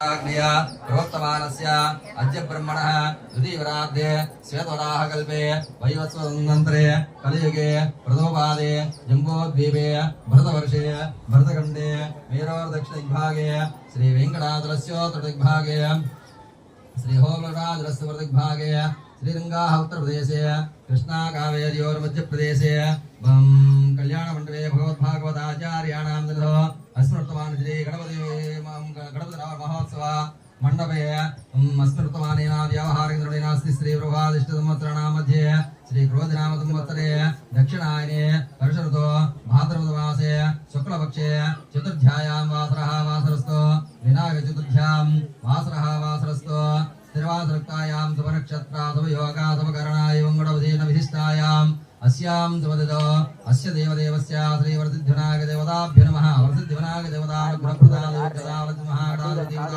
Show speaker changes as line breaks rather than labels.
प्रवर्तमानस्य अद्य ब्रह्मणः द्वितीयवराब्धे श्वेतवराहकल्पे वैवस्वतन्त्रे कलियुगे प्रथमपादे जम्बोद्वीपे भरतवर्षे भरतखण्डे मेरोर्दक्षिणदिग्भागे श्रीवेङ्कटाचलस्योत्तरदिग्भागे श्रीहोमराजलस्य प्रतिभागे श्रीरंगाः उत्तरप्रदेशे कृष्णा कावेर्योर्मध्यप्रदेशे कल्याणमण्डपे भगवद्भागवताचार्याणां दिनो अस्मृतमान श्री गणपति महोत्सव मंडपे अस्मृतमानेन व्यावहारिकनिर्णयनास्ति श्री प्रभादिष्टसंवत्सराणां मध्ये श्री क्रोधिनाम संवत्सरे दक्षिणायने वर्षऋतो भाद्रपदमासे शुक्लपक्षे चतुर्थ्यायां वासरः वासरस्तो विनायकचतुर्थ्यां वासरः वासरस्तो स्थिरवासरक्तायां शुभनक्षत्रा शुभयोगा शुभकरणा एवं गुणवदेन विशिष्टायाम् अस्यां शुभदितो अस्य देवदेवस्य श्रीवर्तिध्वनागदेवताभ्यो नमः वर्तिध्वनागदेवता गुणप्रदानदेवता